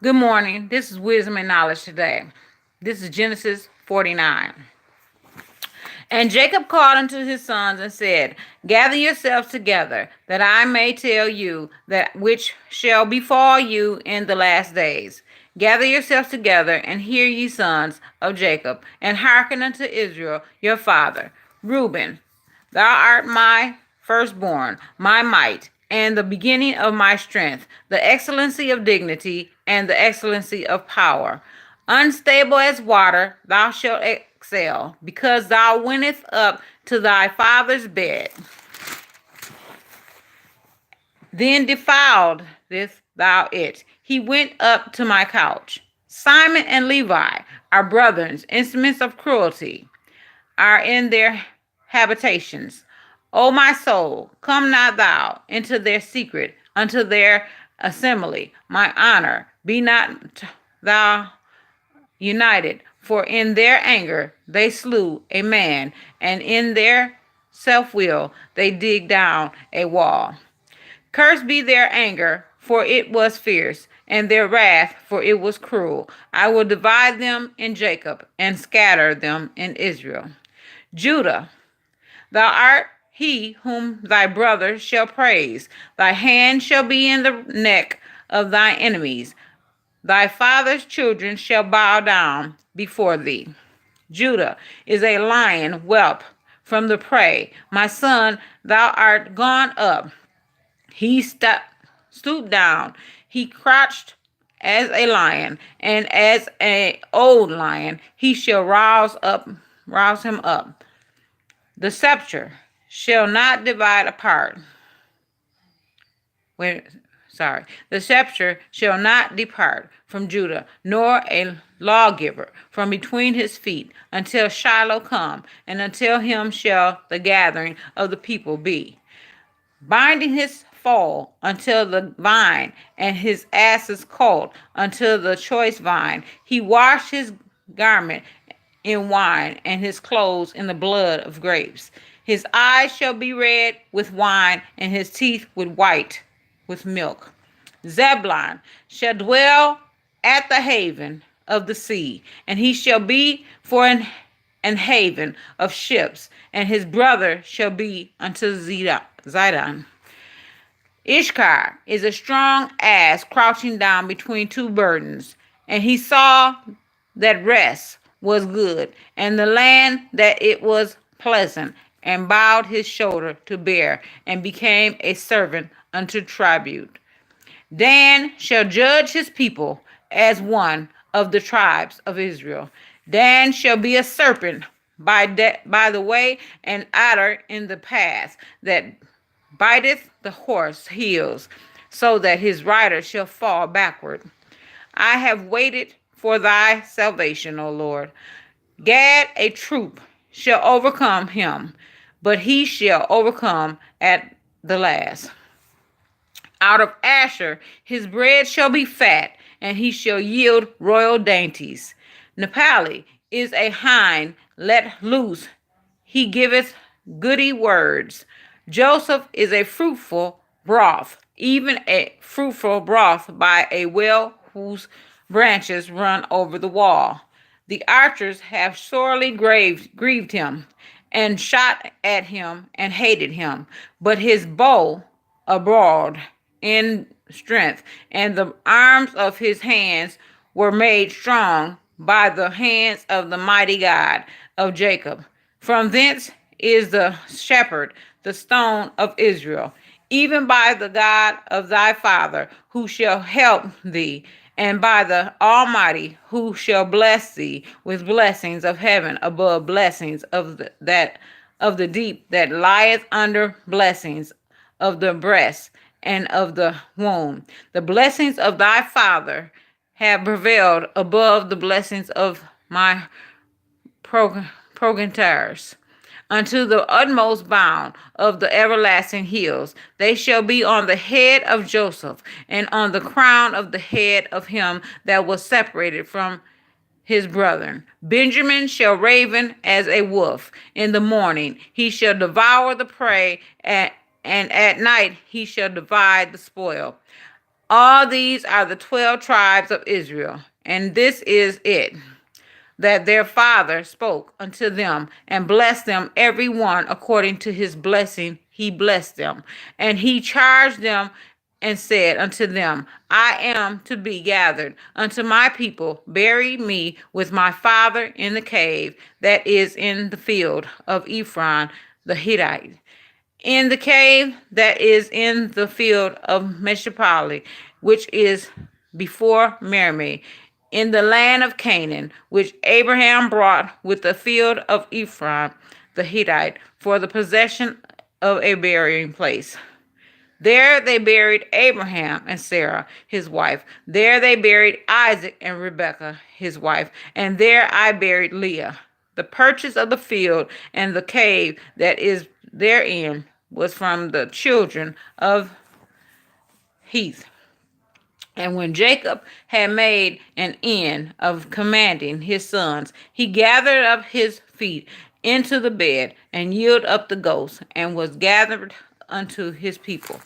Good morning. This is Wisdom and Knowledge today. This is Genesis 49. And Jacob called unto his sons and said, Gather yourselves together, that I may tell you that which shall befall you in the last days. Gather yourselves together, and hear, ye sons of Jacob, and hearken unto Israel your father. Reuben, thou art my firstborn, my might, and the beginning of my strength, the excellency of dignity, and the excellency of power. Unstable as water, thou shalt excel, because thou wentest up to thy father's bed. Then defiled this thou it. He went up to my couch. Simon and Levi, our brethren, instruments of cruelty, are in their habitations. O my soul, come not thou into their secret, unto their assembly. My honor, be not thou united, for in their anger they slew a man, and in their self will they dig down a wall. Cursed be their anger, for it was fierce, and their wrath, for it was cruel. I will divide them in Jacob, and scatter them in Israel. Judah, thou art he whom thy brother shall praise. Thy hand shall be in the neck of thy enemies. Thy father's children shall bow down before thee. Judah is a lion whelp from the prey. My son, thou art gone up. He stooped down. He crouched as a lion, and as an old lion, he shall rouse him up. The scepter shall not divide apart. When sorry, the scepter shall not depart from Judah, nor a lawgiver from between his feet, until Shiloh come, and until him shall the gathering of the people be. Binding his foal until the vine, and his ass's colt until the choice vine. He washed his garment in wine, and his clothes in the blood of grapes. His eyes shall be red with wine, and his teeth with milk. Zebulun shall dwell at the haven of the sea, and he shall be for an haven of ships, and his brother shall be unto Zidon. Ishkar is a strong ass crouching down between two burdens, and he saw that rest was good, and the land that it was pleasant, and bowed his shoulder to bear, and became a servant unto tribute. Dan shall judge his people as one of the tribes of Israel. Dan shall be a serpent by the way, and adder in the path, that biteth the horse heels, so that his rider shall fall backward. I have waited for thy salvation, O Lord. Gad, a troop, shall overcome him, but he shall overcome at the last. Out of Asher his bread shall be fat, and he shall yield royal dainties. Naphtali is a hind let loose, he giveth goody words. Joseph is a fruitful broth, even a fruitful broth by a well whose branches run over the wall. The archers have sorely grieved him, and shot at him and hated him, but his bow abroad in strength, and the arms of his hands were made strong by the hands of the mighty God of Jacob. From thence is the shepherd, the stone of Israel, even by the God of thy father, who shall help thee, and by the Almighty, who shall bless thee with blessings of heaven above blessings of the deep that lieth under blessings of the breast and of the womb. The blessings of thy father have prevailed above the blessings of my progenitors unto the utmost bound of the everlasting hills. They shall be on the head of Joseph, and on the crown of the head of him that was separated from his brethren. Benjamin shall raven as a wolf in the morning. He shall devour the prey, and at night he shall divide the spoil. All these are the 12 tribes of Israel, and this is it that their father spoke unto them, and blessed them every one according to his blessing. He blessed them, and he charged them and said unto them, I am to be gathered unto my people. Bury me with my father in the cave that is in the field of Ephron the Hittite, in the cave that is in the field of Meshapali, which is before Merimee, in the land of Canaan, which Abraham brought with the field of Ephron the Hittite for the possession of a burying place. There they buried Abraham and Sarah, his wife. There they buried Isaac and Rebekah, his wife. And there I buried Leah. The purchase of the field and the cave that is therein was from the children of Heth. And when Jacob had made an end of commanding his sons, he gathered up his feet into the bed and yielded up the ghost, and was gathered unto his people.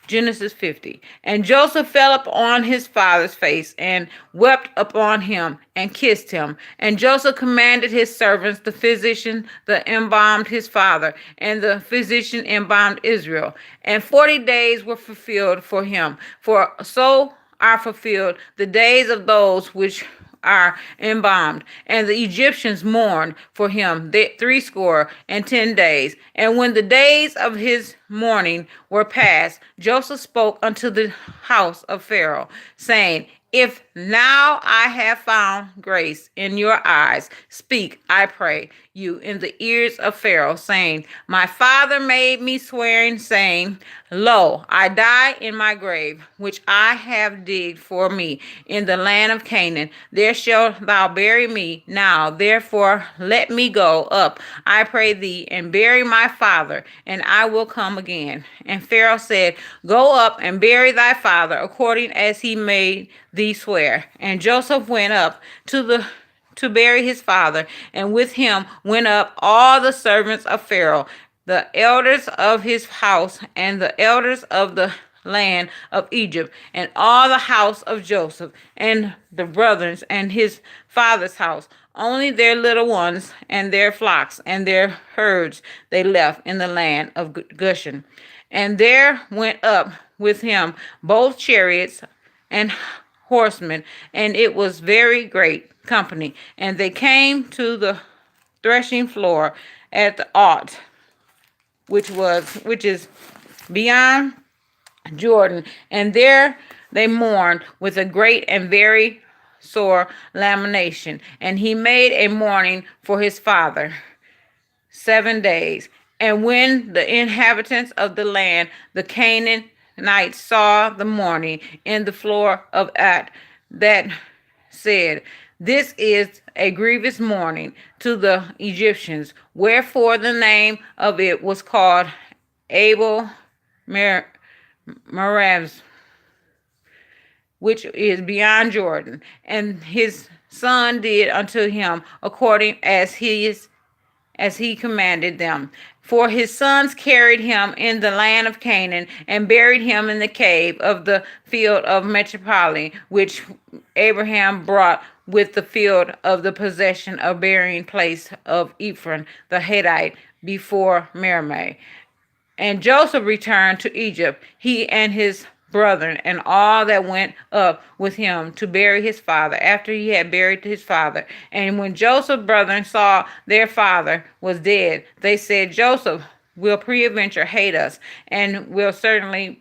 Genesis 50. And Joseph fell upon his father's face and wept upon him and kissed him. And Joseph commanded his servants, the physician, that embalmed his father, and the physician embalmed Israel. And 40 days were fulfilled for him. For so are fulfilled the days of those which are embalmed. And the Egyptians mourned for him 60 days. And when the days of his mourning were past, Joseph spoke unto the house of Pharaoh, saying, If now I have found grace in your eyes, speak, I pray you, in the ears of Pharaoh, saying, My father made me swearing, saying, Lo, I die in my grave, which I have digged for me in the land of Canaan. There shalt thou bury me now. Therefore let me go up, I pray thee, and bury my father, and I will come again. And Pharaoh said, Go up and bury thy father, according as he made thee swear. And Joseph went up to bury his father, and with him went up all the servants of Pharaoh, the elders of his house, and the elders of the land of Egypt, and all the house of Joseph, and the brothers and his father's house. Only their little ones and their flocks and their herds they left in the land of Goshen. And there went up with him both chariots and horsemen, and it was very great company. And they came to the threshing floor at the Alt, which is beyond Jordan, and there they mourned with a great and very sore lamentation. And he made a mourning for his father 7 days. And when the inhabitants of the land, the Canaanites, saw the mourning in the floor of At, that said, This is a grievous mourning to the Egyptians, wherefore the name of it was called Abel Meraz, which is beyond Jordan. And his son did unto him according as he commanded them. For his sons carried him in the land of Canaan, and buried him in the cave of the field of Meshapali, which Abraham brought with the field of the possession of burying place of Ephron the Hittite, before Merimee. And Joseph returned to Egypt, he and his brethren, and all that went up with him to bury his father, after he had buried his father. And when Joseph's brethren saw their father was dead, they said, Joseph will peradventure hate us, and will certainly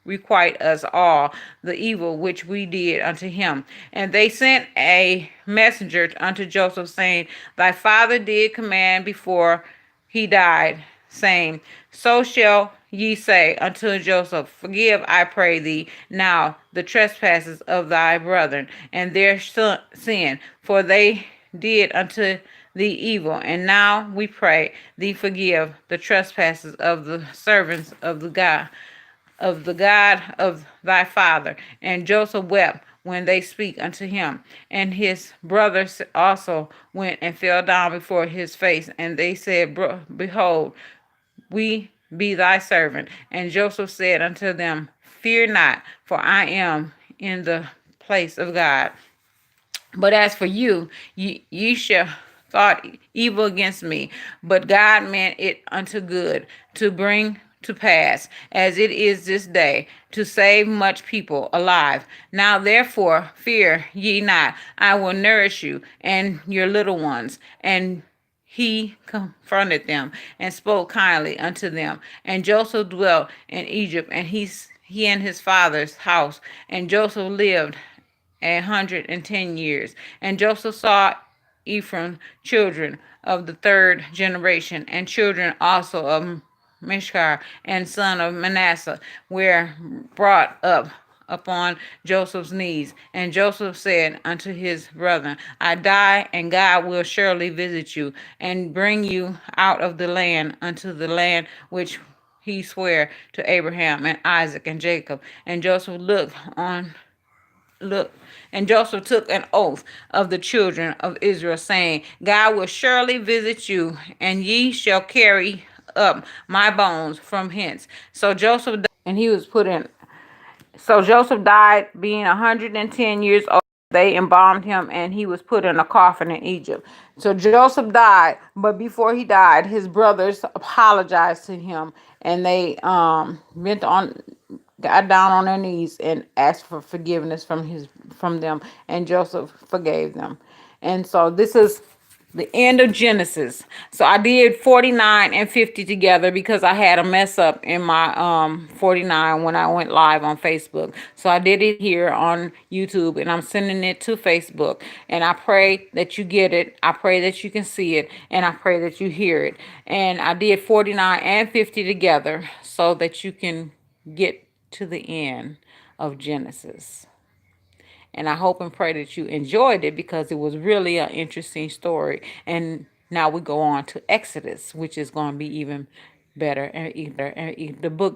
requite us all the evil which we did unto him. And they sent a messenger unto Joseph, saying, Thy father did command before he died, saying, So shall ye say unto Joseph, Forgive, I pray thee, now the trespasses of thy brethren, and their sin, for they did unto thee evil. And now we pray thee, forgive the trespasses of the servants of the God of thy father. And Joseph wept when they speak unto him. And his brothers also went and fell down before his face, and they said, Behold, we be thy servant. And Joseph said unto them, fear not, for I am in the place of God. But as for you, ye shall thought evil against me, but God meant it unto good, to bring to pass, as it is this day, to save much people alive. Now therefore fear ye not, I will nourish you and your little ones. And he confronted them and spoke kindly unto them. And Joseph dwelt in Egypt, and he and his father's house. And Joseph lived 110 years. And Joseph saw Ephraim, children of the third generation, and children also of Mishkar and son of Manasseh, were brought up upon Joseph's knees. And Joseph said unto his brethren, I die, and God will surely visit you, and bring you out of the land unto the land which he sware to Abraham and Isaac and Jacob. And Joseph look, and Joseph took an oath of the children of Israel, saying, God will surely visit you, and ye shall carry up my bones from hence. So Joseph died, and he was put in. So Joseph died, being 110 years old. They embalmed him, and he was put in a coffin in Egypt. So Joseph died, but before he died, his brothers apologized to him, and they went on, got down on their knees and asked for forgiveness from them, and Joseph forgave them. And so this is the end of Genesis. So I did 49 and 50 together because I had a mess up in my 49 when I went live on Facebook. So I did it here on YouTube, and I'm sending it to Facebook. And I pray that you get it. I pray that you can see it, and I pray that you hear it. And I did 49 and 50 together so that you can get to the end of Genesis. And I hope and pray that you enjoyed it, because it was really an interesting story. And now we go on to Exodus, which is going to be even better. And the book